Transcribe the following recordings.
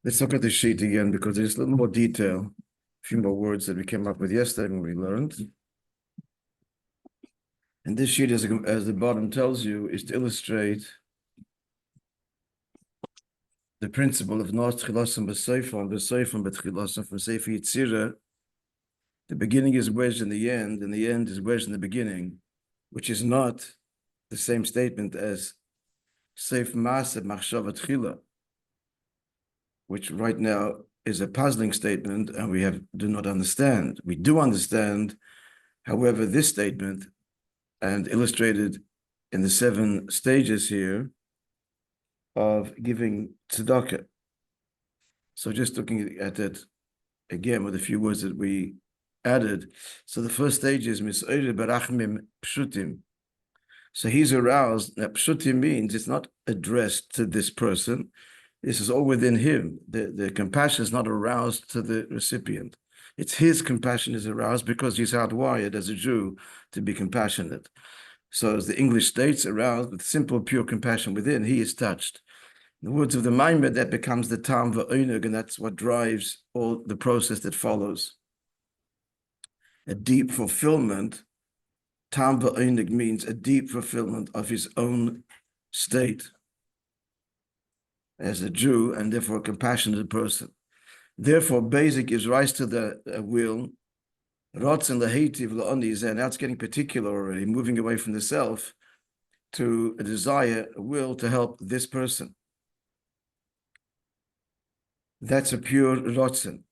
Let's look at the sheet again because there's a little more detail, a few more words that we came up with yesterday when we learned. And this sheet, as the bottom tells you, is to illustrate the principle of Nos Tchilasam B'Seifon, B'Seifon B'Tchilasam, from Sefer Yetzirah. The beginning is wedged in the end, and the end is wedged in the beginning, which is not the same statement as Seif Maaseh Machshava Tchila, which right now is a puzzling statement, and we do not understand. We do understand, however, this statement, and illustrated in the 7 stages here of giving tzedakah. So just looking at it again with a few words that we added. So the first stage is Mis'oire Barachmim Pshutim. So he's aroused. Now, Pshutim means it's not addressed to this person. This is all within him. The compassion is not aroused to the recipient. It's his compassion is aroused because he's hardwired as a Jew to be compassionate. So as the English states, aroused with simple, pure compassion within, he is touched. In the words of the Maamar, that becomes the tam va'oneg, and that's what drives all the process that follows. A deep fulfillment. Tam va'oneg means a deep fulfillment of his own state as a Jew, and therefore a compassionate person. Therefore, basic gives rise to the will. Ratzon lehitiv la'oni, and now it's getting particular already, moving away from the self to a desire, a will to help this person. That's a pure Ratzon.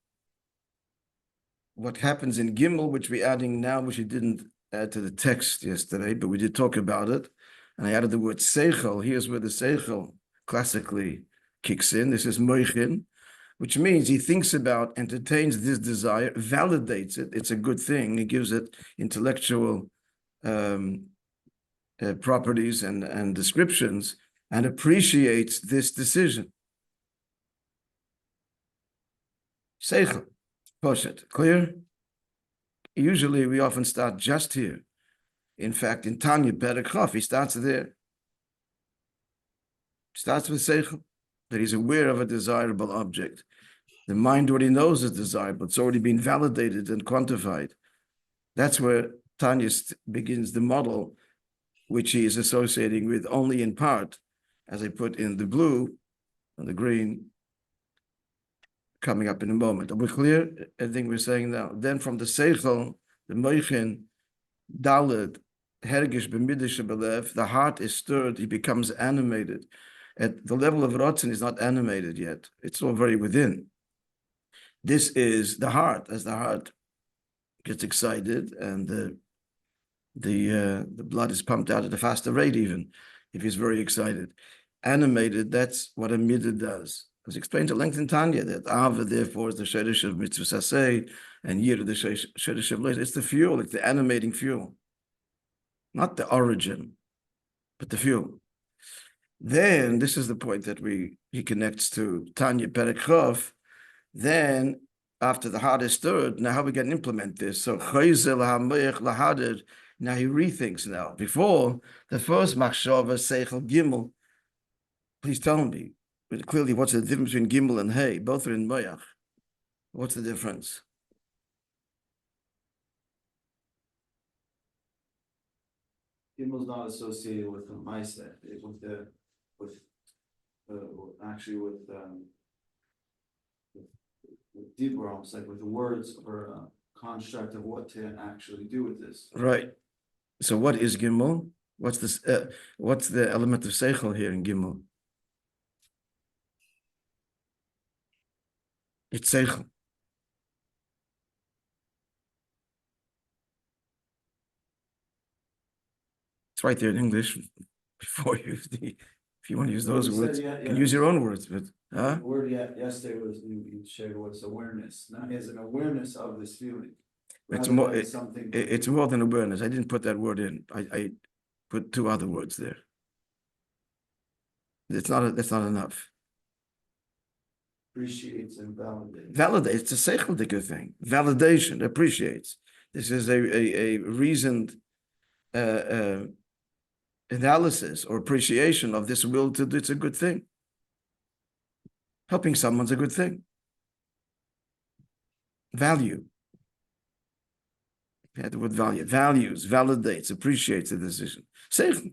What happens in Gimel, which we're adding now, which we didn't add to the text yesterday, but we did talk about it, and I added the word seichel. Here's where the seichel classically kicks in. This is moichin, which means he thinks about, entertains this desire, validates it. It's a good thing. He gives it intellectual properties and descriptions, and appreciates this decision. Seichel, poshet, clear? Usually we often start just here. In fact, in Tanya Perek Chaf, he starts there. Starts with seichel, that he's aware of a desirable object. The mind already knows it's desirable. It's already been validated and quantified. That's where Tanya begins the model, which he is associating with only in part, as I put in the blue and the green, coming up in a moment. Are we clear? I think we're saying now. Then from the seichel, the moichin, daled, hergish b'midish b'lev, the heart is stirred, he becomes animated. At the level of Ratzon is not animated yet. It's all very within. This is the heart. As the heart gets excited and the blood is pumped out at a faster rate, even if he's very excited. Animated, that's what a midah does. As explained at length in Tanya, that Ava, therefore, is the sherish of mitzvah saseh, and Yira, the sherish of leis. It's the fuel, it's the animating fuel. Not the origin, but the fuel. Then, this is the point that he connects to Tanya Perek Chaf. Then, after the heart is stirred, now how are we going to implement this? So, now he rethinks now. Before, the first machshava, seichel, gimel, please tell me, clearly, what's the difference between gimel and hey? Both are in moyach. What's the difference? Gimel is not associated with the Moishe, with deeper, almost like with the words or a construct of what to actually do with this. Right. So what is gimel? What's this? What's the element of seichel here in gimel? It's seichel. It's right there in English. Before you, if you want to use those words, you can use your own words. But the word yesterday was you shared was awareness. Now he has an awareness of this feeling. It's more. It's more than awareness. I didn't put that word in. I put 2 other words there. That's not enough. Appreciates and validates. Validate. It's a seichel thing. Validation. Appreciates. This is a reasoned analysis or appreciation of this will to do. It's a good thing. Helping someone's a good thing. Value. Yeah, the word value. Values, validates, appreciates the decision. Seichel.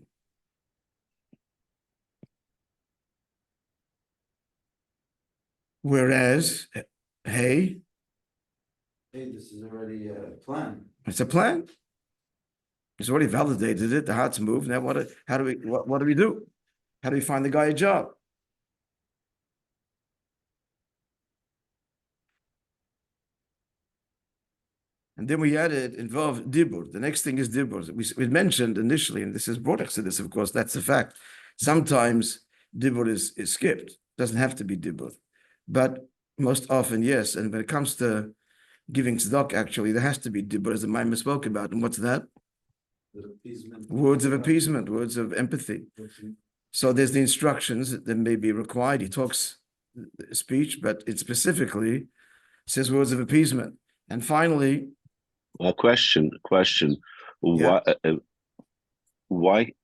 Whereas, hey, this is already a plan. It's a plan. He's already validated it. The heart's moved. Now, what do we do? How do we find the guy a job? And then we added involve dibur. The next thing is dibur. We mentioned initially, and this is brought us to this, of course, that's the fact. Sometimes dibur is skipped. Doesn't have to be dibur. But most often, yes. And when it comes to giving tzedakah, actually, there has to be dibur, as the Maimon spoke about. And what's that? Words of appeasement, words of empathy. So there's the instructions that may be required. He talks speech, but it specifically says words of appeasement. And finally, a question. Yeah. Why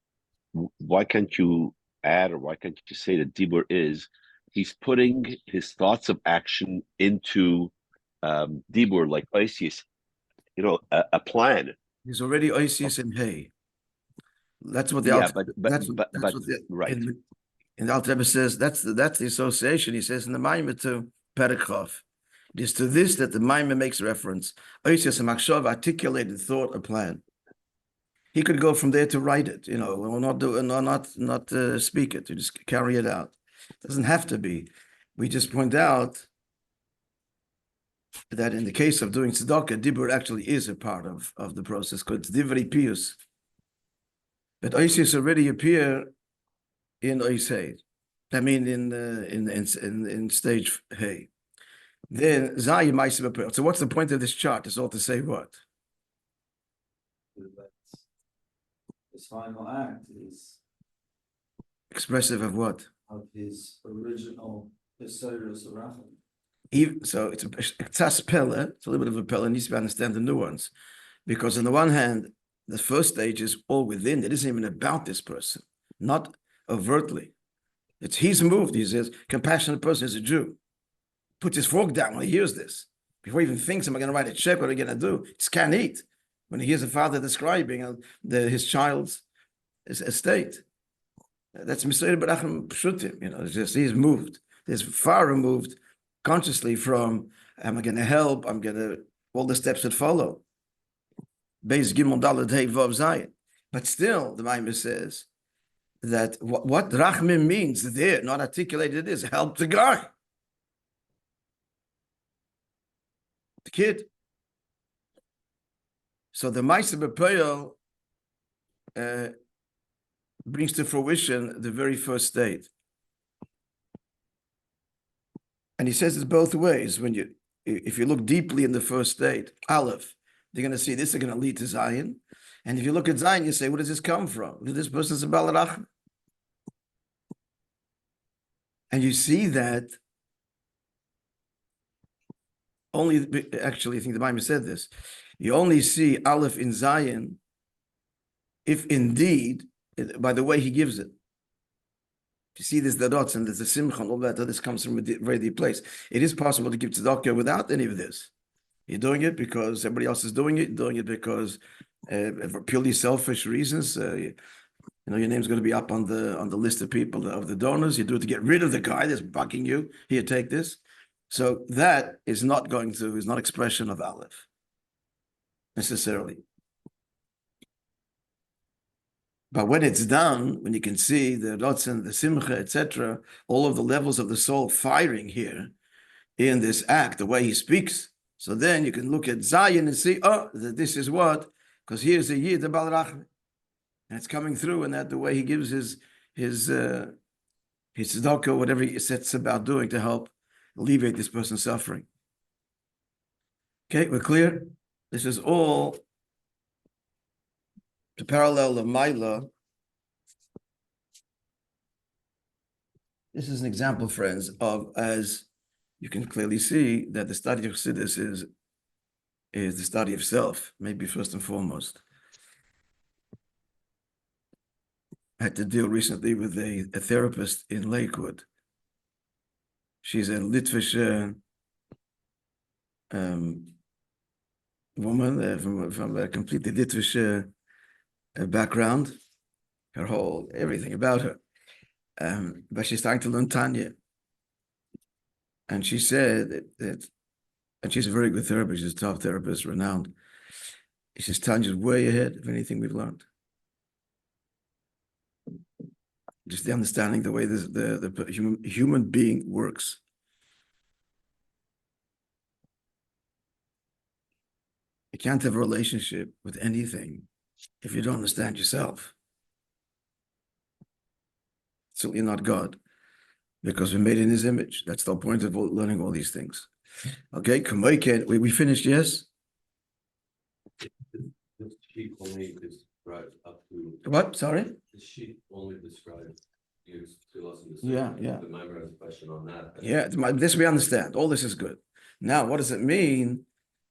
can't you add, or why can't you say that Dibur is he's putting his thoughts of action into Dibur, like Isis, a plan. He's already Isis and Hay. That's what the Yeah, Alter, right. And the Alter Rebbe says that's the association. He says in the Maimon to Perikhov. It is to this that the Maimon makes reference. Isis and Machshav, articulated thought, a plan. He could go from there to write it, or not speak it, to just carry it out. It doesn't have to be. We just point out that in the case of doing tzedakah, dibur actually is a part of the process, because it's divrei pius. But Isis already appear in Isay. I mean, in stage Hey. Then Zayim Ma'aseh. So what's the point of this chart? It's all to say what? His final act is Expressive of what? of his original Yesodus Rachel. So it's a pella. It's a little bit of a pella. It needs to understand the nuance, because on the one hand, the first stage is all within. It isn't even about this person, not overtly. He's moved. He's a compassionate person. He's a Jew. Puts his fork down when he hears this. Before he even thinks, am I going to write a check? What are I going to do? He just can't eat. When he hears a father describing his child's estate, that's Misayir Barachim Pshutim. It's just he's moved. He's far removed consciously from, am I going to help? I'm going to, all the steps that follow. Beis Gimel Daled Hey Vav Zayin. But still, the Maimon says that what Rachmim means there, not articulated, is help the guy. The kid. So the Ma'aseh B'Poel brings to fruition the very first state. And he says it's both ways. If you look deeply in the first state, Aleph, they're going to see this is going to lead to Zion. And if you look at Zion, you say, where does this come from? This person's a Balarach. And you see that actually, I think the Bible said this. You only see Aleph in Zion if indeed, by the way he gives it. You see this the dots and there's a simcha and all that this comes from a very deep place. It is possible to give tzedakah without any of this. You're doing it because everybody else is doing it. You're doing it because for purely selfish reasons. Your name's going to be up on the list of people, of the donors. You do it to get rid of the guy that's bugging you. Here, take this. So that is not expression of Aleph necessarily. But when it's done, when you can see the Rotzen, the Simcha, etc., all of the levels of the soul firing here in this act, the way he speaks, so then you can look at Zion and see, that this is what, because here's a Yid, the Balarach, and it's coming through, and that the way he gives his tzedakah, whatever he sets about doing to help alleviate this person's suffering. Okay, we're clear? This is all to parallel the Maila. This is an example, friends, of, as you can clearly see, that the study of Chassidus is the study of self, maybe first and foremost. I had to deal recently with a therapist in Lakewood. She's a Litvish woman from a completely Litvish background. Her whole, everything about her. But she's starting to learn Tanya. And she said that, and she's a very good therapist, she's a top therapist, renowned. She says Tanya's way ahead of anything we've learned. Just the understanding the way the human being works. You can't have a relationship with anything if you don't understand yourself. Certainly not God, because we're made in his image. That's the point of learning all these things. Okay, we finished, yes? This sheet only describes up to. What, sorry? The sheet only describes use to listen to. Yeah. The member has a question on that. Yeah, this we understand. All this is good. Now, what does it mean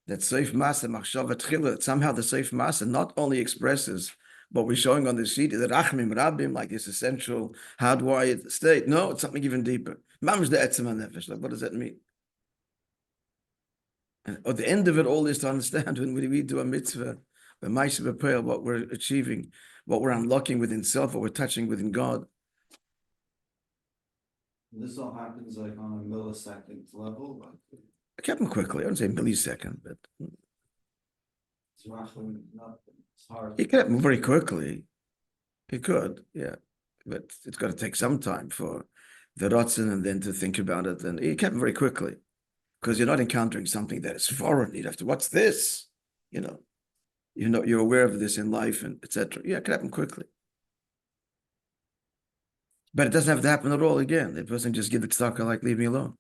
that Seif Masa Machshava Tchila, somehow the Seif Masa not only expresses what we're showing on the sheet, the Rachmim Rabbim, like this essential hardwired state. No, it's something even deeper. Mamish the Etzem HaNefesh. Like, what does that mean? And at the end of it all is to understand when we do a mitzvah, what we're achieving, what we're unlocking within self, what we're touching within God. This all happens like on a millisecond level. Like I kept them quickly. I don't say millisecond, but it's roughly nothing. It's hard. you can happen very quickly. It could, yeah. But it's got to take some time for the rotzen and then to think about it. And it can happen very quickly because you're not encountering something that is foreign. You'd have to, what's this? You're aware of this in life and etc. Yeah, it can happen quickly. But it doesn't have to happen at all again. The person just give the tzedakah, like, leave me alone.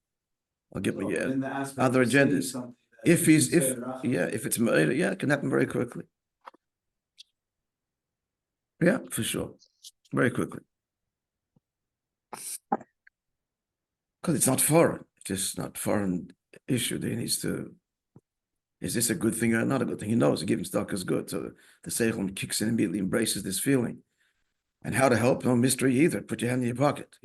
I'll give me other agendas. If it's murder, yeah, it can happen very quickly. Yeah, for sure. Very quickly. Because it's not foreign. It's just not foreign issue. He needs to, is this a good thing or not a good thing? He knows giving tzedakah is good. So the seichel kicks in, immediately embraces this feeling. And how to help, no mystery either. Put your hand in your pocket,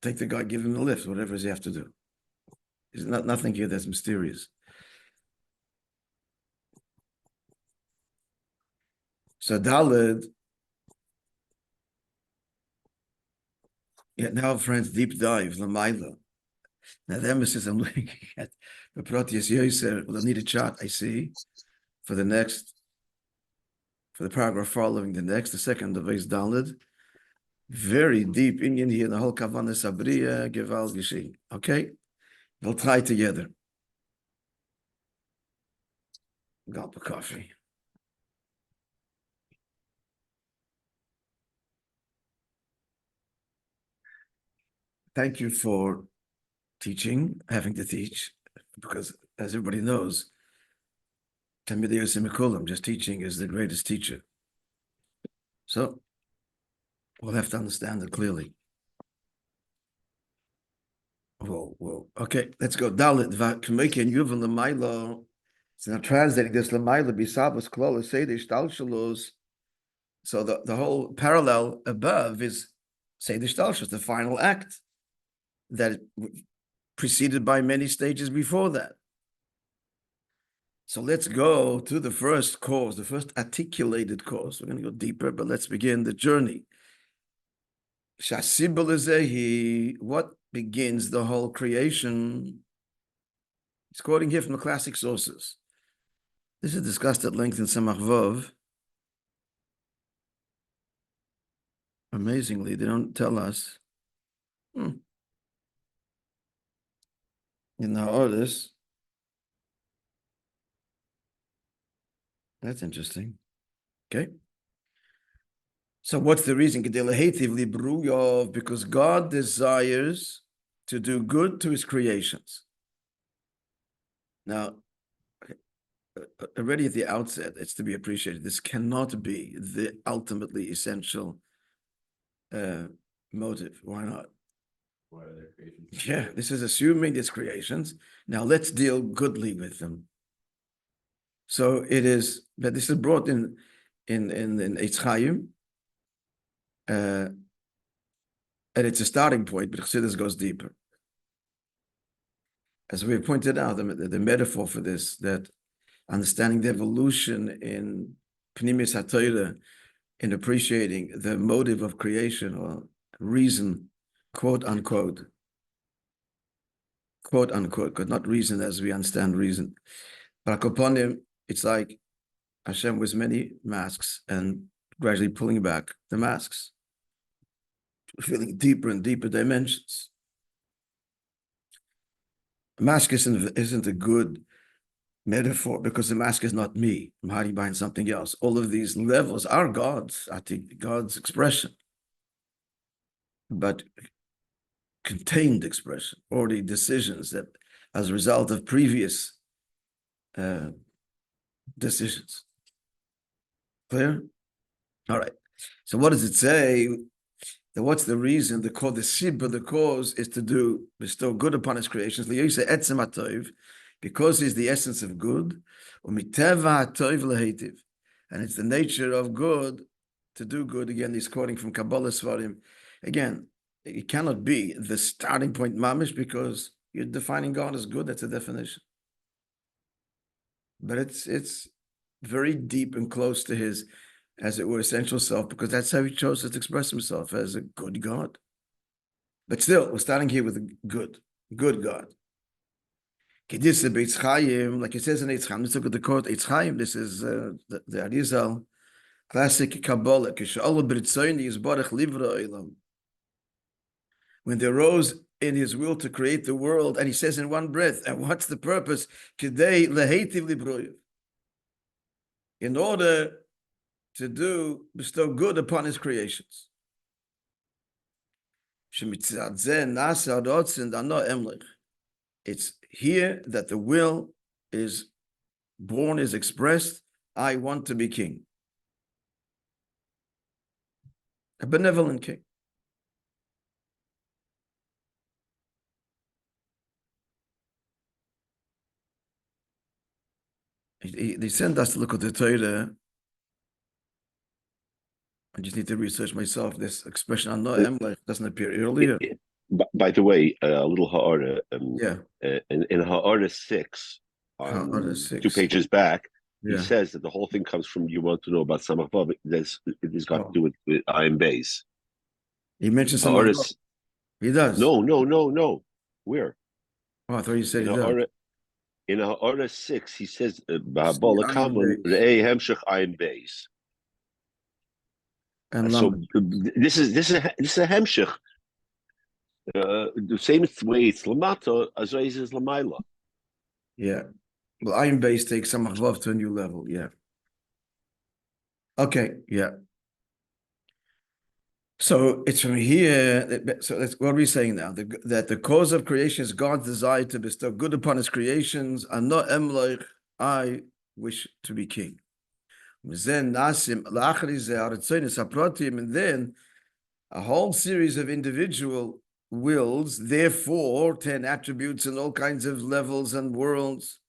Take the guy, give him a lift, whatever it is you have to do. There's nothing here that's mysterious. So Daled, now friends, deep dive, Lamaila. Now the emphasis I'm looking at the Proteus Yoser, will need a chart, I see, for the paragraph following the next, the second of Eis Daled. Very deep Indian here, the whole Kavanah Sabriya, Geval Gishi. Okay? We'll try together. Gulp of coffee. Thank you for teaching, having to teach, because as everybody knows, Talmidei Yosem Mikulam, just teaching is the greatest teacher. So we'll have to understand it clearly. Whoa. Okay, let's go. Dalit v'k'meiki and yuvan l'maylo. So now translating this l'maylo b'sabos klol seidish talshalos. So the whole parallel above is seidish talshalos, the final act that preceded by many stages before that. So let's go to the first cause, the first articulated cause. We're going to go deeper, but let's begin the journey. What begins the whole creation? He's quoting here from the classic sources. This is discussed at length in Samach Vov. Amazingly, they don't tell us. In the Ha'oris. That's interesting. Okay. So what's the reason? Because God desires to do good to his creations. Now, already at the outset, it's to be appreciated. This cannot be the ultimately essential motive. Why not? Why are there creations? Yeah, this is assuming these creations. Now let's deal goodly with them. So it is, but this is brought in Eitzchayim, and it's a starting point, but Chassidus goes deeper. as we pointed out, the metaphor for this, that understanding the evolution in Pnimis HaTorah, in appreciating the motive of creation or reason, quote unquote, because not reason as we understand reason. But upon him, it's like Hashem wears many masks and gradually pulling back the masks, feeling deeper and deeper dimensions. The mask isn't a good metaphor because the mask is not me. I'm hiding behind something else. All of these levels are God's, I think, God's expression, but contained expression, already decisions that as a result of previous decisions. Clear? All right. So what does it say? What's the reason? The cause is to bestow good upon his creations. Because he's the essence of good. And it's the nature of good to do good. Again, he's quoting from Kabbalah Svarim. Again, it cannot be the starting point mamish because you're defining God as good. That's a definition. But it's very deep and close to his, as it were, essential self, because that's how he chose to express himself, as a good God. But still, we're starting here with a good God. Like it says in Eitzchaim, let's look at the quote, Eitzchaim, this is the Arizal, classic Kabbalah, when they rose in his will to create the world, and he says in one breath, and what's the purpose? In order to bestow good upon his creations. It's here that the will is born, is expressed. I want to be king. A benevolent king. They sent us to look at the Torah. I just need to research myself. This expression "Ano doesn't appear earlier. By the way, a little ha'ara. In ha'ara 6, Ha'ara 6, 2 pages back, he says that the whole thing comes from, you want to know about Samach Vav. It has got to do with Ayin Beis. He mentions Samach Vav. He does. No. Where? Oh, I thought you said he does. In ha'ara 6, he says, "Ba'abala kamun re'ei hemshech Ayin Beis." And so this is a hemshech. The same way it's lamata as is lamaila. Yeah. Well, Ayin Beis takes Samach Vav to a new level. Yeah. Okay. Yeah. So it's from here. So that's what we're saying now. That the cause of creation is God's desire to bestow good upon his creations. And not emloich, I wish to be king. And then a whole series of individual wills, therefore 10 attributes and all kinds of levels and worlds.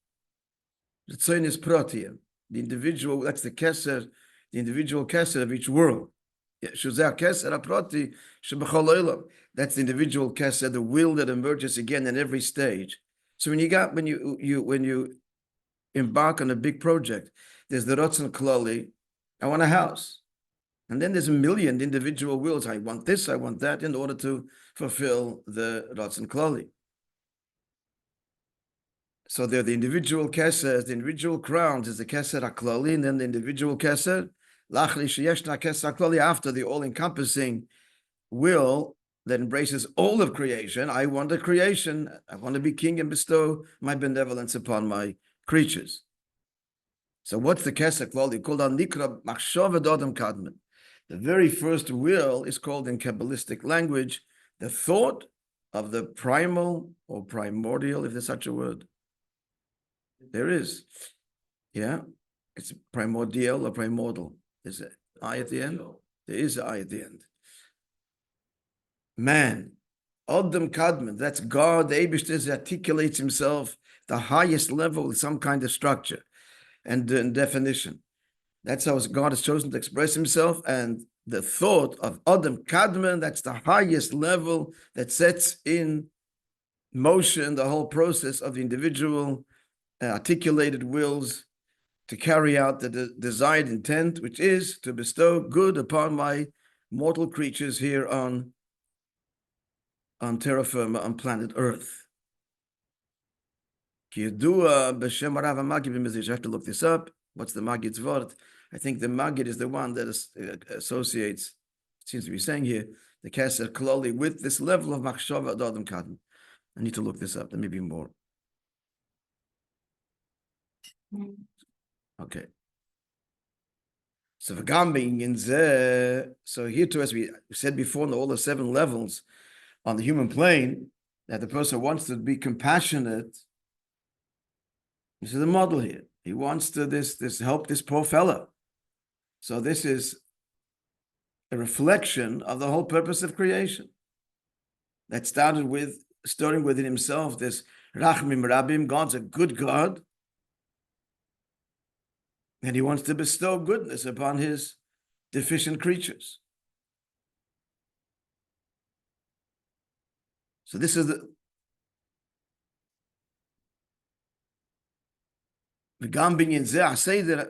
The individual, that's the keser, the individual keser of each world. That's the individual keser, the will that emerges again in every stage. So when you embark on a big project, there's the Ratzon Klali, I want a house. And then there's a million individual wills. I want this, I want that, in order to fulfill the Ratzon Klali. So there are the individual kesers, the individual crowns is the keser HaKlali, and then the individual keser, Lachli Sheyeshna Keser HaKlali, after the all-encompassing will that embraces all of creation. I want a creation. I want to be king and bestow my benevolence upon my creatures. So what's the Keser HaKlali? Called Nikra Machshaved Adam Kadmon. The very first will is called in Kabbalistic language the thought of the primal or primordial, if there's such a word. There is. Yeah. It's primordial or primordial. There's an I at the end. There is an I at the end. Man. Adam Kadmon. That's God. The Eibishter articulates himself the highest level with some kind of structure and definition. That's how God has chosen to express himself. And the thought of Adam Kadmon, that's the highest level that sets in motion the whole process of the individual articulated wills to carry out the desired intent, which is to bestow good upon my mortal creatures here on terra firma, on planet Earth. I have to look this up. What's the Magid's word? I think the Magid is the one that associates, it seems to be saying here, the Keser Kloli with this level of Machshava ad Adam Kadmon. I need to look this up. There may be more. Okay. So so here too, as we said before, in all the 7 levels on the human plane, that the person wants to be compassionate. This is the model here. He wants to help this poor fellow. So this is a reflection of the whole purpose of creation. That starting within himself, this Rachmim Rabim, God's a good God, and he wants to bestow goodness upon his deficient creatures. So this is the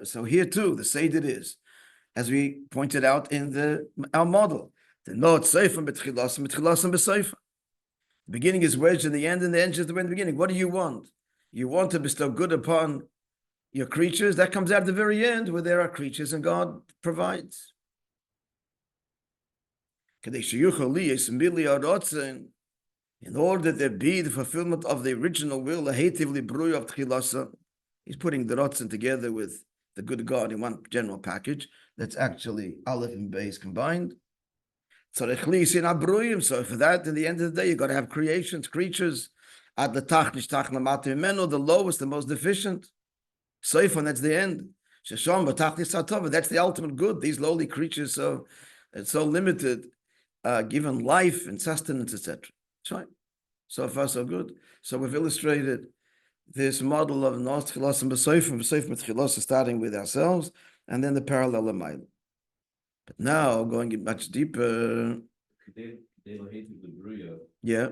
so here too, the Seder is, as we pointed out in our model, the beginning is wedged in the end, and the end is the way in the beginning. What do you want? You want to bestow good upon your creatures. That comes out at the very end, where there are creatures and God provides. In order that there be the fulfillment of the original will, he's putting the rotzen together with the good God in one general package. That's actually Aleph and Beis combined. So for that, in the end of the day, you've got to have creations, creatures, the lowest, the most deficient. Seifon, that's the end. That's the ultimate good. These lowly creatures, so it's so limited, given life and sustenance, etc. That's right. So far, so good. So we've illustrated this model of Nos Tchilas and B'Seifim B'Tchilas, starting with ourselves, and then the parallel Amayim. But now, going much deeper, yeah,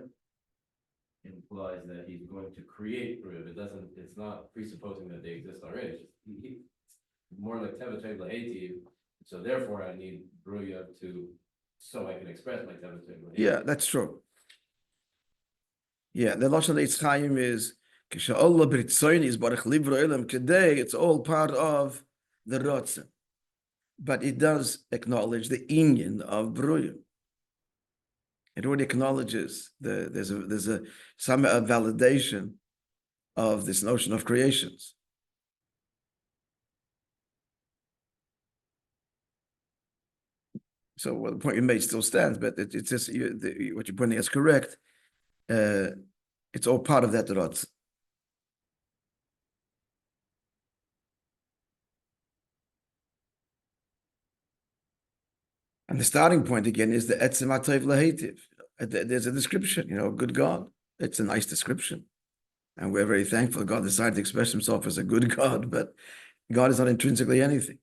implies that he's going to create Bruya. It's not presupposing that they exist already. It's more like Tevatay Laheti. So therefore I need Bruya so I can express my Tevatay Laheti. Yeah, that's true. Yeah, the Lashon Eitzchaim is K'sha'Allah B'Ritzoynis Baruch Livro Elam Kedei. It's all part of the Rotzen. But it does acknowledge the inyan of Bruya. It already acknowledges there's some validation of this notion of creations. So the point you made still stands, but it's just what you're pointing is correct. It's all part of that rot. And the starting point again is the etzem atayv lahetiv. There's a description, good God. It's a nice description. And we're very thankful God decided to express himself as a good God, but God is not intrinsically anything.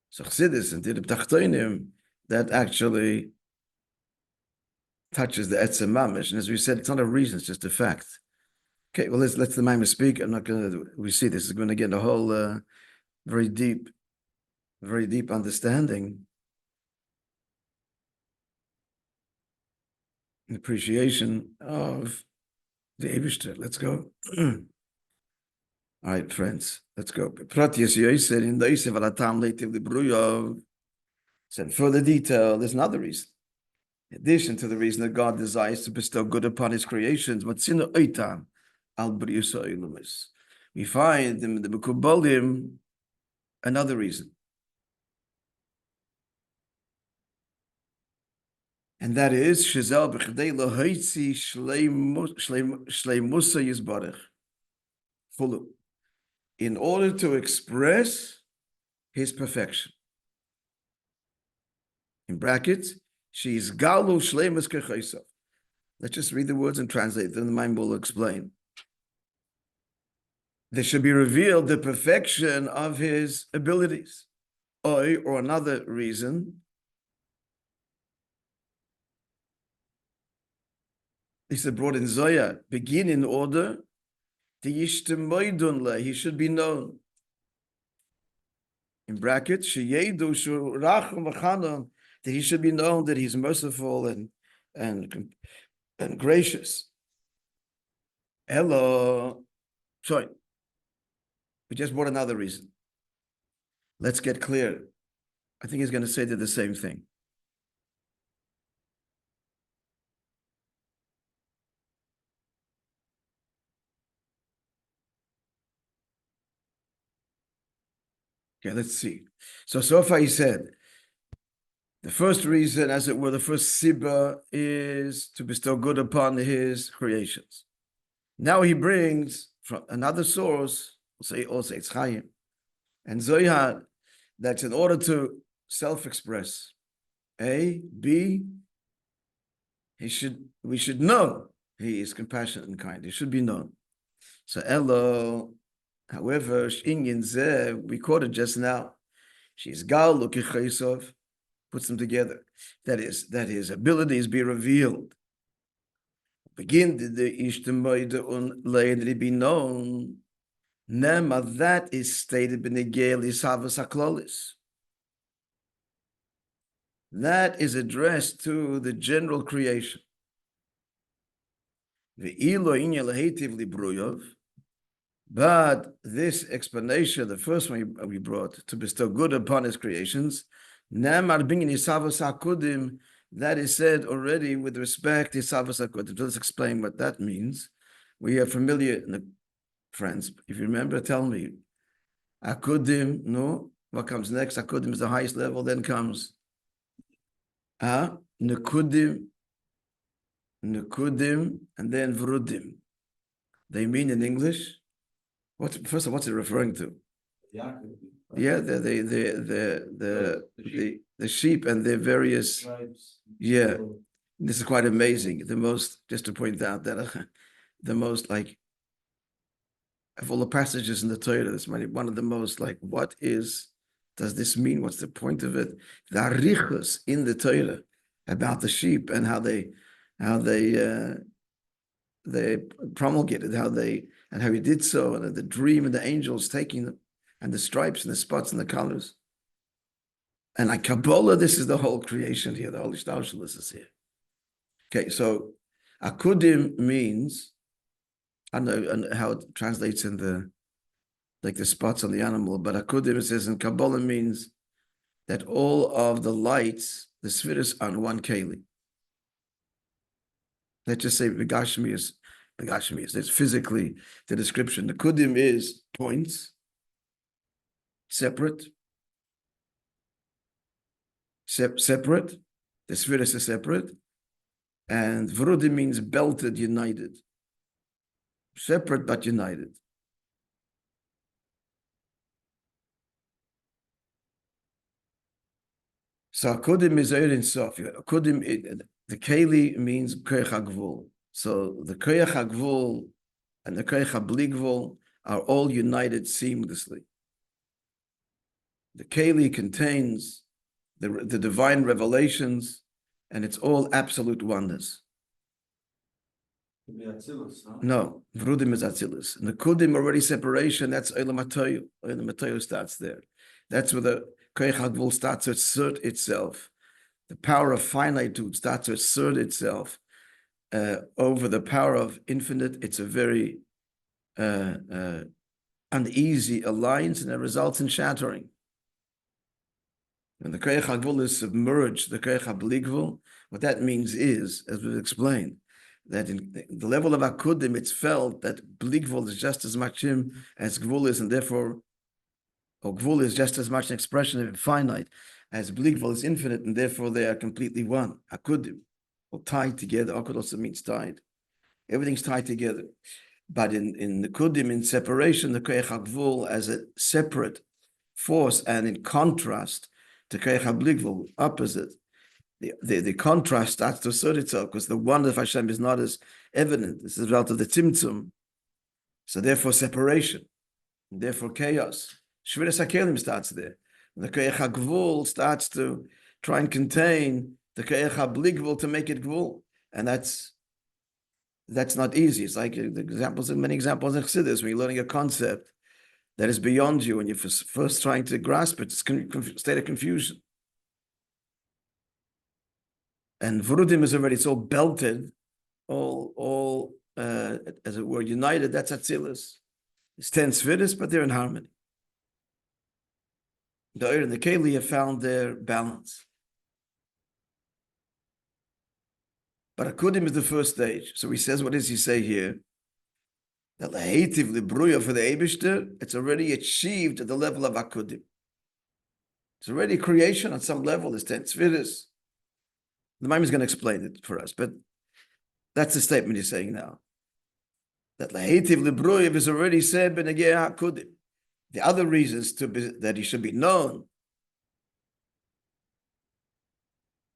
So Chassidus and Tirib Tachtoinim, that actually touches the etzem mamish. And as we said, it's not a reason, it's just a fact. Okay, well, let's the Maimon speak. We see this is going to get a whole very deep understanding, and appreciation of the Eibishter. Let's go. All right, friends, let's go. Said further detail, there's another reason. In addition to the reason that God desires to bestow good upon his creations, we find in the Mekubalim another reason. And that is Shizel b'chdei lohaitzi shleimusa yizbarech. Fulu. In order to express his perfection. In brackets, she's galu shleimus kechaysav. Let's just read the words and translate them. The mind will explain. There should be revealed the perfection of his abilities. Or another reason, He said, brought in Zoya, begin in order, he should be known. In brackets, that he should be known that he's merciful and gracious. Hello. Sorry. We just brought another reason. Let's get clear. I think he's going to say the same thing. Okay, let's see. So far he said, the first reason, as it were, the first sibba is to bestow good upon his creations. Now he brings from another source, also it's Chaim, and Zohar, that's in order to self-express. A, B, we should know he is compassionate and kind. He should be known. So Elo, however, we quoted just now, she's Gal Lukichaisov, puts them together. That is, that his abilities be revealed. Begin the Ishtamoida let it be known. Nema, that is stated Benegel Isavas Aklolis. That is addressed to the general creation. But this explanation, the first one we brought, to bestow good upon his creations, that is said already with respect to Isavas Akudim. Let's explain what that means. We are familiar, friends. If you remember, tell me. Akudim, no? What comes next? Akudim is the highest level, then comes Nekudim, and then Vrudim. They mean in English? First of all, what's it referring to? Yeah, the sheep and their various tribes. Yeah, this is quite amazing. Just to point out that the most, like, of all the passages in the Torah, this might be one of the most, like, does this mean? What's the point of it? The arichos in the Torah about the sheep and how they promulgated, how he did so, and the dream and the angels taking them, and the stripes and the spots and the colors. And like Kabbalah, this is the whole creation here, the whole Ishtarshalis is here. Okay, so Akudim means, I don't know how it translates in the spots on the animal, but Akudim, it says in Kabbalah, means that all of the lights, the spheres, are on one keli. Let's just say Begashmius. That's physically the description. The Kudim is points, separate. The spheres is separate. And Vrudim means belted, united. Separate but united. So Kudim is Ein Sof. Kudim, the Keli means Koyach HaGvul. So the Koyach HaGvul and the Koyach HaBli Gvul are all united seamlessly. The Keli contains the divine revelations, and it's all absolute oneness. No, Vrudim is Atzilus. And the Kudim already separation, that's Olam HaToyu. Olam HaToyu starts there. That's where the Koyach HaGvul starts to assert itself. The power of finitude starts to assert itself over the power of infinite. It's a very uneasy alliance, and it results in shattering. When the Koyach HaGvul is submerged, the Koyach HaBli Gvul, what that means is, as we've explained, that in the level of Akudim, it's felt that Bli Gvul is just as much him as Gvul is, and therefore, or Gvul is just as much an expression of finite as Bli Gvul is infinite, and therefore they are completely one. Akudim, or tied together. Akud also means tied. Everything's tied together. But in the Kudim, in separation, the Koyach HaGvul as a separate force, and in contrast to Koyach HaBli Gvul, opposite, the contrast starts to assert itself, because the one of Hashem is not as evident. This is the result of the Tzimtzum. So therefore separation, and therefore chaos. Shviras HaKelim starts there. And the Koyach HaGvul starts to try and contain the Koyach HaBli Gvul to make it Gvul. And that's That's not easy. It's like the examples, many examples in Chassidus, when you're learning a concept that is beyond you and you're first trying to grasp it, it's a state of confusion. And Vurudim is already so belted, all as it were, united. That's Atzilus. It's 10 Svidus, but they're in harmony. The Oyer and the Keli have found their balance. But Akudim is the first stage. So he says, what does he say here? That Lahativ Libruya for the Eibishter, it's already achieved at the level of Akudim. It's already creation on some level. It's 10 Svidus. The Maimon is going to explain it for us, but that's the statement he's saying now. That Lahativ Libruya is already said, Benegeh Akudim. The other reasons that he should be known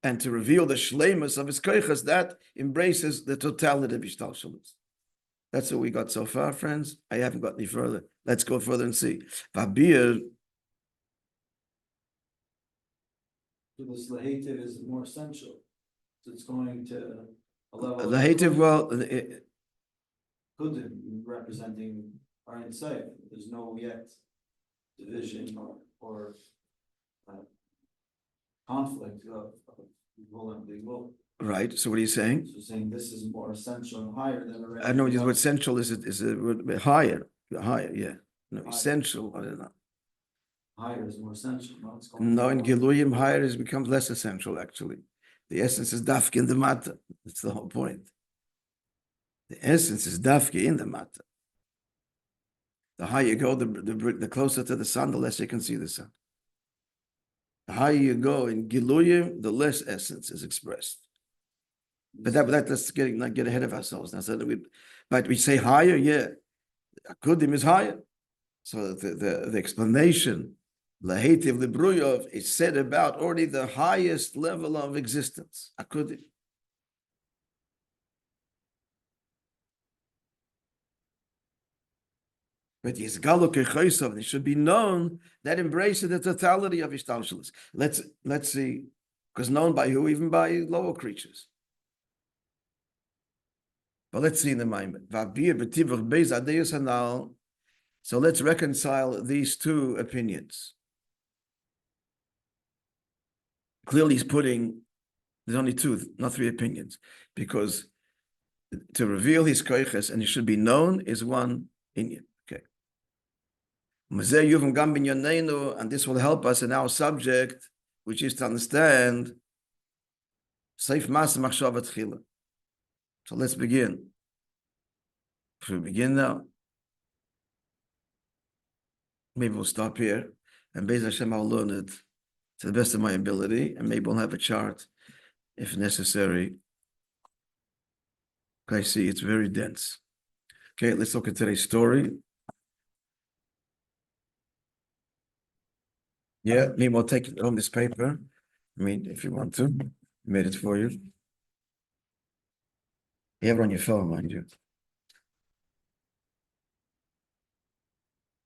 and to reveal the shleimus of his koichas, that embraces the totality of Ishtalshalos. That's what we got so far, friends. I haven't got any further. Let's go further and see. Vabir. So this lahativ is more essential. So it's going to a level. Lahativ, well, Kudim representing our insight. There's no yet division or conflict of will and will. right. So what are you saying? So saying this is more essential and higher than the rest. I know what essential is. Is a higher, yeah. No, essential. I don't know. Higher is more essential. No, it's going No, in Giluyim, higher becomes less essential. Actually, the essence is dafke in the matter. That's the whole point. The essence is dafke in the matter. The higher you go, the closer to the sun, the less you can see the sun. The higher you go in Giluyim, the less essence is expressed. But that let's not get ahead of ourselves. Now, so but we say higher, yeah. Akudim is higher. So the explanation, Lahativ Libruyov, is said about already the highest level of existence. Akudim. But it should be known that embraces the totality of Ishtalshalos. Let's see, because known by who? Even by lower creatures. But let's see in the Maimon. So let's reconcile these two opinions. Clearly, he's putting, there's only two, not three opinions, because to reveal his koiches and it should be known is one inyan. Okay. And this will help us in our subject, which is to understand Seif Mas Machshavat Chila. So let's begin. Should we begin now? Maybe we'll stop here, and Be'ez Hashem, I'll learn it to the best of my ability, and maybe we'll have a chart if necessary. I see it's very dense. Okay, let's look at today's story. Yeah, maybe we'll take it on this paper. I mean, if you want to, I made it for you. You have it on your phone, mind you.